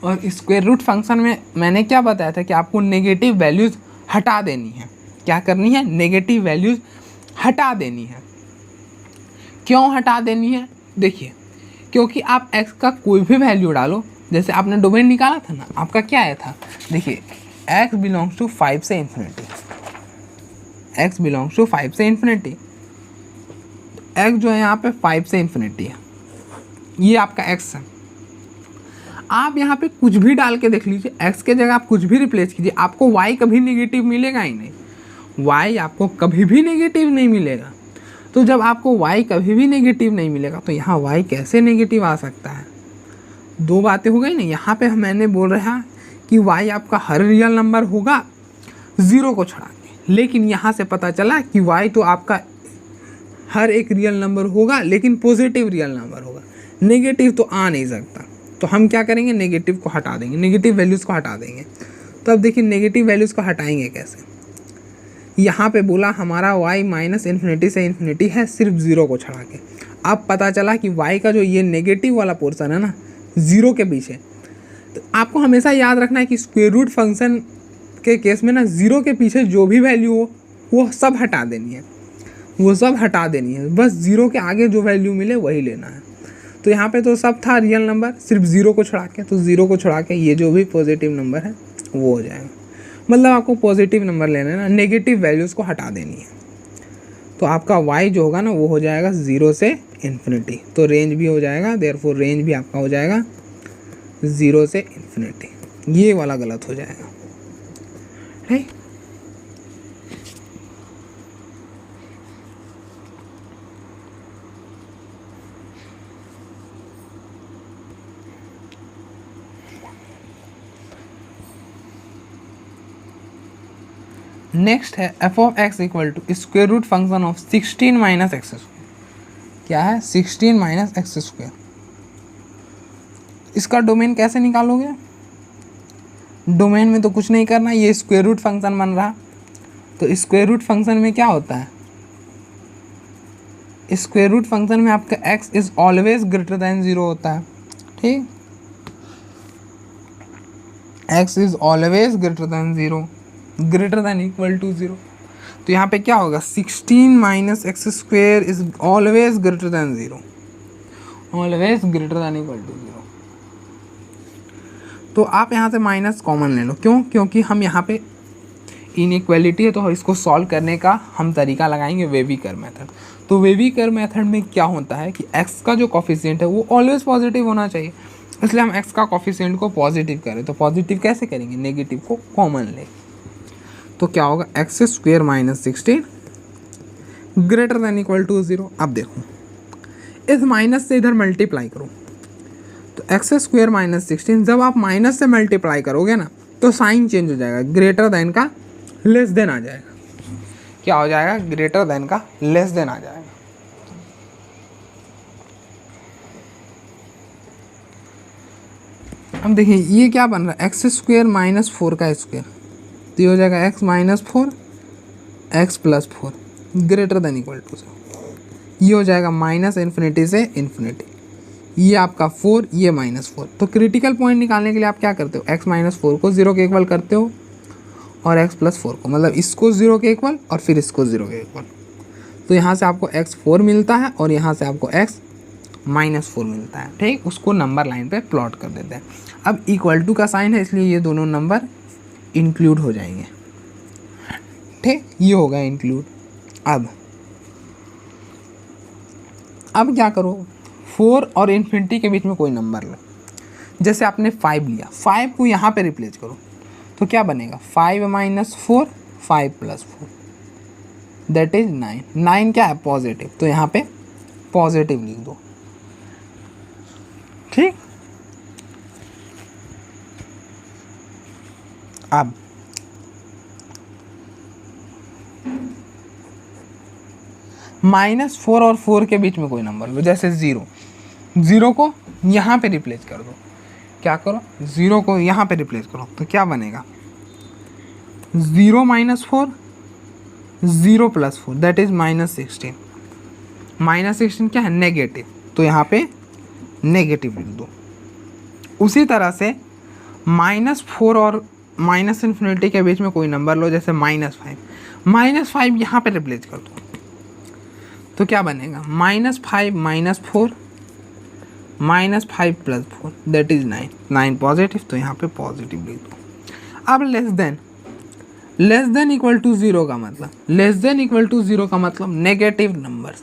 और स्क्वायर रूट फंक्शन में मैंने क्या बताया था कि आपको नेगेटिव वैल्यूज़ हटा देनी है। क्या करनी है, नेगेटिव वैल्यूज़ हटा देनी है। क्यों हटा देनी है, देखिए क्योंकि आप x का कोई भी वैल्यू डालो, जैसे आपने डोमेन निकाला था ना, आपका क्या आया था, देखिए x बिलोंग्स टू 5 से इन्फिनिटी, x बिलोंग्स टू 5 से इन्फिनिटी, x जो है यहाँ पे 5 से इन्फिनिटी है, ये आपका x है। आप यहाँ पे कुछ भी डाल के देख लीजिए, x के जगह आप कुछ भी रिप्लेस कीजिए, आपको y कभी नेगेटिव मिलेगा ही नहीं, y आपको कभी भी नेगेटिव नहीं मिलेगा। तो जब आपको y कभी भी नेगेटिव नहीं मिलेगा तो यहाँ y कैसे नेगेटिव आ सकता है, दो बातें हो गई ना। यहाँ पे मैंने बोल रहा कि y आपका हर रियल नंबर होगा 0 को छोड़ा के, लेकिन यहाँ से पता चला कि y तो आपका हर एक रियल नंबर होगा, लेकिन पॉजिटिव रियल नंबर होगा, नेगेटिव तो आ नहीं सकता। तो हम क्या करेंगे, नेगेटिव को हटा देंगे, नेगेटिव वैल्यूज़ को हटा देंगे। तो अब देखिए नेगेटिव वैल्यूज़ को हटाएंगे कैसे। यहाँ पे बोला हमारा y माइनस इन्फिनिटी से इन्फिनिटी है सिर्फ 0 को छड़ा के। अब पता चला कि y का जो ये नेगेटिव वाला पोर्सन है ना 0 के पीछे, तो आपको हमेशा याद रखना है कि स्क्वायर रूट फंक्शन के केस में ना 0 के पीछे जो भी वैल्यू हो वो सब हटा देनी है, वो सब हटा देनी है, बस 0 के आगे जो वैल्यू मिले वही लेना है। तो यहाँ पे तो सब था रियल नंबर, सिर्फ ज़ीरो को छुड़ा के, तो ज़ीरो को छुड़ा के ये जो भी पॉजिटिव नंबर है वो हो जाएगा। मतलब आपको पॉजिटिव नंबर लेना है ना, नेगेटिव वैल्यूज़ को हटा देनी है। तो आपका y जो होगा ना वो हो जाएगा 0 से इन्फिनिटी, तो रेंज भी हो जाएगा, देयरफॉर रेंज भी आपका हो जाएगा 0 से इन्फिनिटी। ये वाला गलत हो जाएगा, ठीक। नेक्स्ट है f of x equal to square root function of 16 minus x square. क्या है? 16 माइनस एक्स स्क्वेयर। इसका डोमेन कैसे निकालोगे? डोमेन में तो कुछ नहीं करना, ये स्क्वेयर रूट फंक्शन बन रहा, तो स्क्वेयर रूट फंक्शन में क्या होता है? स्क्वेयर रूट फंक्शन में आपका x is always greater than 0 होता है, ठीक। x is always greater than 0, greater than equal to 0। तो यहाँ पे क्या होगा? 16 minus x square is always greater than 0, always greater than equal to 0। तो आप यहाँ से माइनस कॉमन ले लो, क्यों? क्योंकि हम यहाँ पे इनइक्वालिटी है, तो इसको सॉल्व करने का हम तरीका लगाएंगे वेवी कर्व मेथड। तो वेवी कर्व मेथड में क्या होता है कि x का जो कॉफिशिएंट है वो ऑलवेज पॉजिटिव होना चाहिए, इसलिए हम x का कॉफिशिएंट को पॉजिटिव करें। तो पॉजिटिव कैसे करेंगे? नेगेटिव को कॉमन ले, तो क्या होगा? X square minus 16 greater than equal to 0। अब देखो, इस माइनस से इधर मल्टीप्लाई करो, तो एक्स स्क्वेयर माइनस 16 जब आप माइनस से मल्टीप्लाई करोगे ना तो साइन चेंज हो जाएगा, ग्रेटर देन का लेस देन आ जाएगा। क्या हो जाएगा? ग्रेटर देन का लेस देन आ जाएगा। अब देखिए ये क्या बन रहा है? एक्स स्क्वेयर माइनस 4 का स्क्वेयर, तो ये हो जाएगा x minus 4 x plus 4 greater than equal to 0। ये हो जाएगा माइनस इन्फिनिटी से इन्फिनिटी, ये आपका 4, ये माइनस 4। तो क्रिटिकल पॉइंट निकालने के लिए आप क्या करते हो? एक्स माइनस 4 को 0 के इक्वल करते हो और एक्स प्लस 4 को, मतलब इसको 0 के इक्वल और फिर इसको 0 के इक्वल। तो यहाँ से आपको एक्स 4 मिलता है और यहाँ से आपको एक्स माइनस 4 मिलता है, ठीक। उसको नंबर लाइन पे प्लॉट कर देते हैं। अब इक्वल टू का साइन है, इसलिए ये दोनों नंबर इंक्लूड हो जाएंगे, ठीक। ये होगा इंक्लूड। अब क्या करो? 4 और इन्फिनिटी के बीच में कोई नंबर लो, जैसे आपने 5 लिया, 5 को यहाँ पे रिप्लेस करो, तो क्या बनेगा? 5 माइनस 4 5 प्लस 4 दैट इज 9। 9 क्या है? पॉजिटिव, तो यहाँ पे पॉजिटिव लिख दो, ठीक। अब -4 और 4 के बीच में कोई नंबर लो, जैसे 0। 0 को यहाँ पे रिप्लेस कर दो। क्या करो? 0 को यहाँ पे रिप्लेस करो, तो क्या बनेगा? 0 माइनस 4 0 प्लस 4 दैट इज -16। -16 क्या है? नेगेटिव, तो यहाँ पे नेगेटिव लिख दो। उसी तरह से -4 और माइनस इन्फिनिटी के बीच में कोई नंबर लो, जैसे -5। -5 यहाँ पे रिप्लेस कर दो, तो क्या बनेगा? -5 minus 4 -5 plus 4 that is 9। 9 positive, तो यहाँ पे पॉजिटिव लिख दो। अब लेस देन इक्वल टू 0 का मतलब, लेस देन इक्वल टू 0 का मतलब नेगेटिव नंबर्स।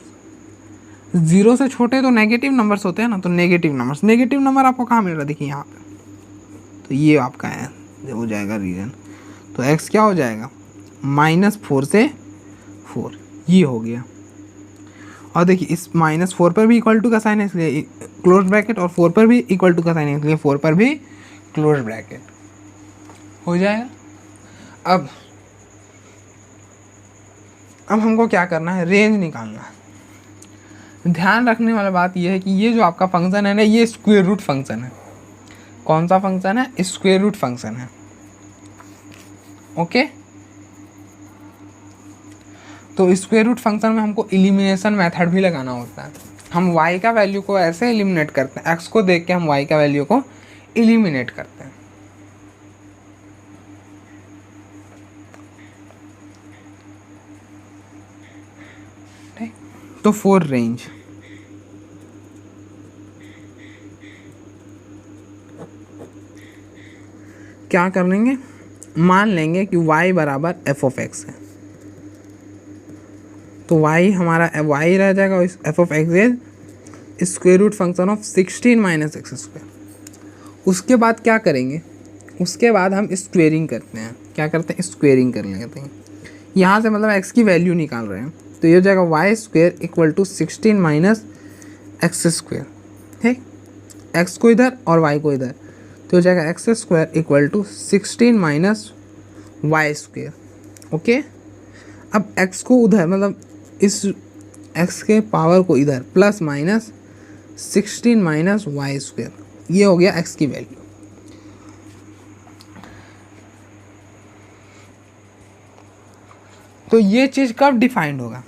0 से छोटे तो नेगेटिव नंबर्स होते हैं ना, तो नेगेटिव नंबर आपको कहाँ मिल रहा है? देखिए यहाँ पे, तो ये आपका है हो जाएगा रीजन। तो x क्या हो जाएगा? -4 से 4, ये हो गया। और देखिए इस -4 पर भी इक्वल टू का साइन है, इसलिए क्लोज ब्रैकेट, और 4 पर भी इक्वल टू का साइन है, इसलिए 4 पर भी क्लोज ब्रैकेट हो जाएगा। अब हमको क्या करना है? रेंज निकालना है। ध्यान रखने वाली बात यह है कि ये जो आपका फंक्शन है ना, ये स्क्वायर रूट फंक्शन है। कौन सा फंक्शन है? स्क्वायर रूट फंक्शन है, ओके। तो स्क्वायर रूट फंक्शन में हमको एलिमिनेशन मेथड भी लगाना होता है। हम y का वैल्यू को ऐसे एलिमिनेट करते हैं, x को देख के हम y का वैल्यू को एलिमिनेट करते हैं, ठीक। तो फॉर रेंज क्या कर लेंगे, मान लेंगे कि y बराबर एफ ऑफ एक्स है, तो y हमारा y रह जाएगा और f of x is square root function of 16 minus x square. उसके बाद क्या करेंगे, उसके बाद हम स्क्वेयरिंग करते हैं। क्या करते हैं, स्क्वेयरिंग कर लेते हैं। यहाँ से मतलब x की वैल्यू निकाल रहे हैं, तो ये हो जाएगा y square equal to 16 minus x square. ठीक, x को इधर और y को इधर, तो हो जाएगा x square equal to 16 minus y square. Okay, अब x को उधर मतलब इस x के पावर को इधर plus minus 16 minus y square, ये हो गया x की वैल्यू। तो ये चीज़ कब डिफाइंड होगा,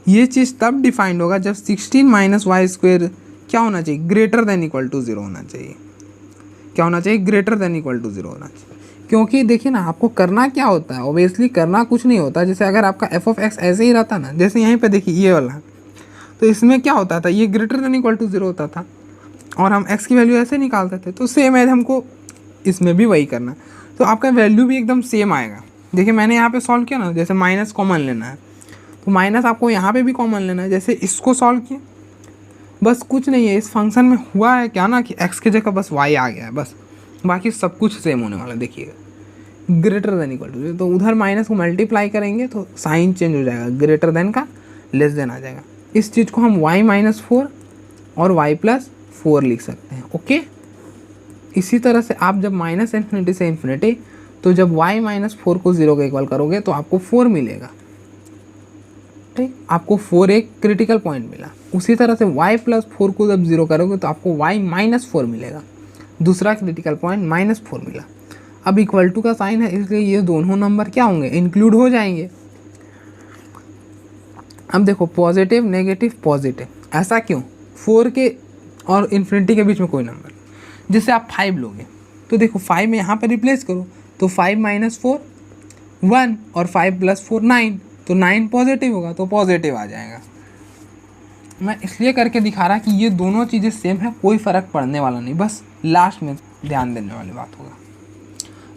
ये चीज़ तब डिफाइंड होगा जब 16 माइनस वाई स्क्वेयर क्या होना चाहिए, ग्रेटर देन इक्वल टू 0 होना चाहिए। क्या होना चाहिए, ग्रेटर देन इक्वल टू 0 होना चाहिए। क्योंकि देखिए ना, आपको करना क्या होता है, ऑब्वियसली करना कुछ नहीं होता। जैसे अगर आपका एफ ऑफ एक्स ऐसे ही रहता ना, जैसे यहीं पे देखिए ये वाला, तो इसमें क्या होता था, ये ग्रेटर देन इक्वल टू 0 होता था और हम एक्स की वैल्यू ऐसे निकालते थे। तो सेम है, हमको इसमें भी वही करना, तो आपका वैल्यू भी एकदम सेम आएगा। देखिए मैंने यहाँ पे सॉल्व किया ना, जैसे माइनस कॉमन लेना है, तो माइनस आपको यहाँ पे भी कॉमन लेना है। जैसे इसको सॉल्व किया, बस कुछ नहीं है, इस फंक्शन में हुआ है क्या ना कि x की जगह बस y आ गया है, बस बाकी सब कुछ सेम होने वाला है। देखिएगा ग्रेटर देन इक्वल टू, तो उधर माइनस को मल्टीप्लाई करेंगे तो साइन चेंज हो जाएगा, ग्रेटर देन का लेस देन आ जाएगा। इस चीज़ को हम y माइनस 4 और y प्लस 4 लिख सकते हैं। ओके, इसी तरह से आप जब माइनस इन्फिनिटी से इन्फिनिटी, तो जब y माइनस 4 को 0 के इक्वल करोगे तो आपको 4 मिलेगा। ठीक, आपको 4 एक क्रिटिकल पॉइंट मिला। उसी तरह से y प्लस 4 को जब 0 करोगे तो आपको y माइनस 4 मिलेगा, दूसरा क्रिटिकल पॉइंट माइनस 4 मिला। अब इक्वल टू का साइन है, इसलिए ये दोनों नंबर क्या होंगे, इंक्लूड हो जाएंगे। अब देखो पॉजिटिव नेगेटिव पॉजिटिव, ऐसा क्यों, 4 के और इन्फिनिटी के बीच में कोई नंबर, जैसे आप 5 लोगे तो देखो 5 में यहाँ पर रिप्लेस करो, तो 5 माइनस 4 1 और 5 प्लस 4 9, तो 9 पॉजिटिव होगा, तो पॉजिटिव आ जाएगा। मैं इसलिए करके दिखा रहा कि ये दोनों चीज़ें सेम है, कोई फ़र्क पड़ने वाला नहीं, बस लास्ट में ध्यान देने वाली बात होगा।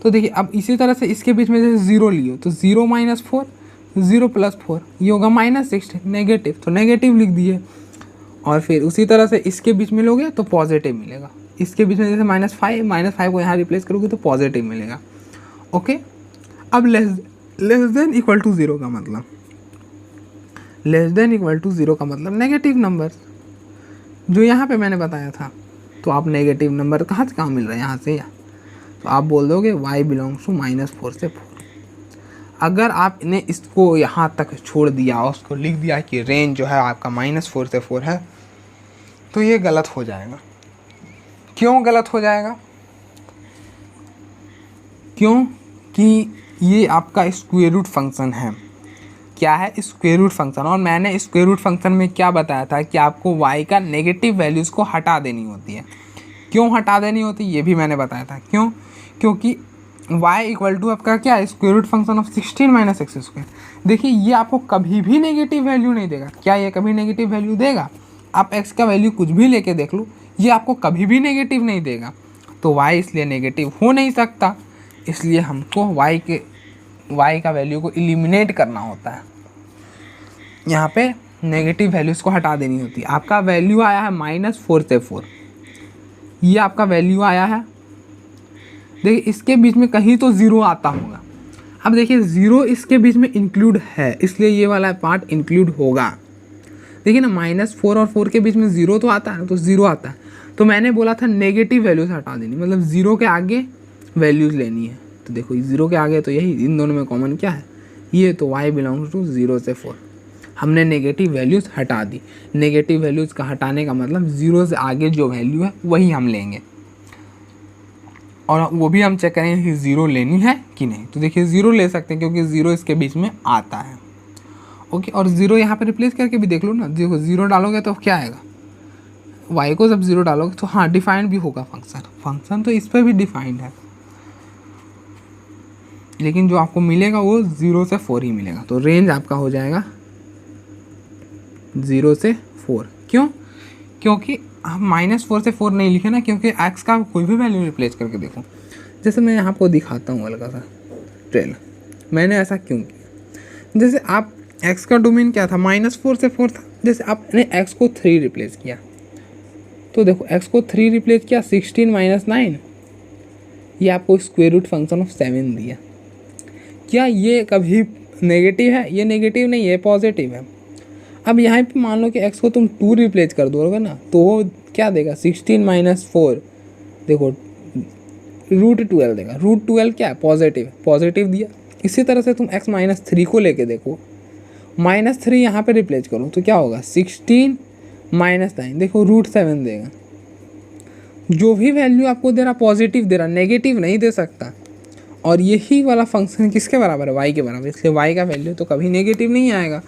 तो देखिए अब इसी तरह से इसके बीच में जैसे 0 लियो, तो 0 माइनस 4 0 प्लस 4, ये होगा माइनस 16, नेगेटिव, तो नेगेटिव लिख दिए। और फिर उसी तरह से इसके बीच में लोगे तो पॉजिटिव मिलेगा। इसके बीच में जैसे माइनस 5 को यहाँ रिप्लेस करोगे तो पॉजिटिव मिलेगा। ओके, अब लेस देन इक्वल टू 0 का मतलब, लेस देन इक्वल टू 0 का मतलब नेगेटिव नंबर, जो यहाँ पे मैंने बताया था। तो आप नेगेटिव नंबर कहाँ से मिल रहा है, यहाँ से, या तो आप बोल दोगे y बिलोंग्स टू -4 से 4। अगर आपने इसको यहाँ तक छोड़ दिया और उसको लिख दिया कि रेंज जो है आपका -4 से 4 है, तो ये गलत हो जाएगा। क्यों गलत हो जाएगा, क्योंकि ये आपका स्क्वायर रूट फंक्शन है। क्या है, स्क्वायर रूट फंक्शन। और मैंने स्क्वायर रूट फंक्शन में क्या बताया था कि आपको y का नेगेटिव वैल्यूज़ को हटा देनी होती है। क्यों हटा देनी होती है ये भी मैंने बताया था। क्यों, क्योंकि y इक्वल टू आपका क्या है, square root function of 16 minus x square. देखिए ये आपको कभी भी नेगेटिव वैल्यू नहीं देगा। क्या ये कभी नेगेटिव वैल्यू देगा, आप x का वैल्यू कुछ भी लेके देख लो, ये आपको कभी भी नेगेटिव नहीं देगा। तो y इसलिए नेगेटिव हो नहीं सकता, इसलिए हमको y का वैल्यू को एलिमिनेट करना होता है। यहाँ पे नेगेटिव वैल्यूज़ को हटा देनी होती है। आपका वैल्यू आया है -4 से 4, ये आपका वैल्यू आया है। देखिए इसके बीच में कहीं तो 0 आता होगा। अब देखिए 0 इसके बीच में इंक्लूड है, इसलिए ये वाला पार्ट इंक्लूड होगा। देखिए ना, -4 और 4 के बीच में 0 तो आता है ना, तो 0 आता है। तो मैंने बोला था नेगेटिव वैल्यूज़ हटा देनी, मतलब 0 के आगे वैल्यूज़ लेनी है। तो देखो 0 के आगे तो यही, इन दोनों में कॉमन क्या है, ये, तो y बिलोंग्स टू 0 से 4। हमने नेगेटिव वैल्यूज़ हटा दी। नेगेटिव वैल्यूज़ का हटाने का मतलब 0 से आगे जो वैल्यू है वही हम लेंगे, और वो भी हम चेक करेंगे कि 0 लेनी है कि नहीं। तो देखिए 0 ले सकते हैं क्योंकि 0 इसके बीच में आता है। ओके, और 0 यहाँ पे रिप्लेस करके भी देख लो ना। देखो 0 डालोगे तो क्या आएगा, y को जब 0 डालोगे तो हाँ डिफाइंड भी होगा फंक्शन तो इस पर भी डिफाइंड है, लेकिन जो आपको मिलेगा वो 0 से 4 ही मिलेगा। तो रेंज आपका हो जाएगा 0 से 4। क्यों, क्योंकि हम -4 से 4 नहीं लिखे ना, क्योंकि x का कोई भी वैल्यू रिप्लेस करके देखो, जैसे मैं आपको दिखाता हूँ हल्का सा ट्रेल, मैंने ऐसा क्यों किया। जैसे आप x का डोमेन क्या था, -4 से 4 था। जैसे आपने x को 3 रिप्लेस किया, तो देखो x को 3 रिप्लेस किया, 16 - 9, ये आपको स्क्वायर रूट फंक्शन ऑफ 7 दिया। क्या ये कभी नेगेटिव है? ये नेगेटिव नहीं है, पॉजिटिव है। अब यहाँ पे मान लो कि x को तुम 2 रिप्लेस कर दोगे ना, तो वो क्या देगा, 16 - 4, देखो √12 देगा। √12 क्या है, पॉजिटिव, पॉजिटिव दिया। इसी तरह से तुम x - 3 को लेके देखो, -3 यहाँ पे रिप्लेस करो तो क्या होगा, 16 - 9, देखो √7 देगा। जो भी वैल्यू आपको दे रहा पॉजिटिव दे रहा, नेगेटिव नहीं दे सकता। और यही वाला फंक्शन किसके बराबर है, y के बराबर, इसलिए y का वैल्यू तो कभी नेगेटिव नहीं आएगा,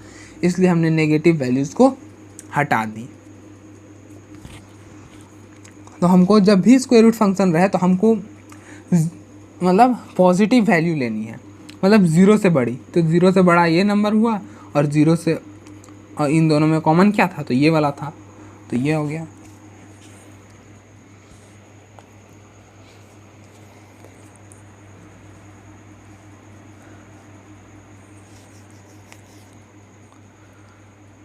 इसलिए हमने नेगेटिव वैल्यूज़ को हटा दी। तो हमको जब भी स्क्वायर रूट फंक्शन रहे तो हमको मतलब पॉजिटिव वैल्यू लेनी है, मतलब 0 से बड़ी। तो 0 से बड़ा ये नंबर हुआ, और 0 से, और इन दोनों में कॉमन क्या था, तो ये वाला था, तो ये हो गया।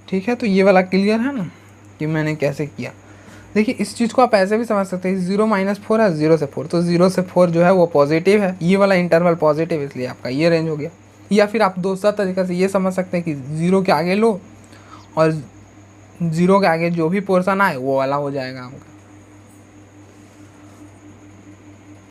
ठीक है, तो ये वाला क्लियर है ना कि मैंने कैसे किया। देखिए इस चीज़ को आप ऐसे भी समझ सकते हैं, 0 - 4 है, 0 से 4, तो 0 से 4 जो है वो पॉजिटिव है, ये वाला इंटरवल पॉजिटिव, इसलिए आपका ये रेंज हो गया। या फिर आप दूसरा तरीका से ये समझ सकते हैं कि 0 के आगे लो, और 0 के आगे जो भी पोर्शन आए वो वाला हो जाएगा आपका।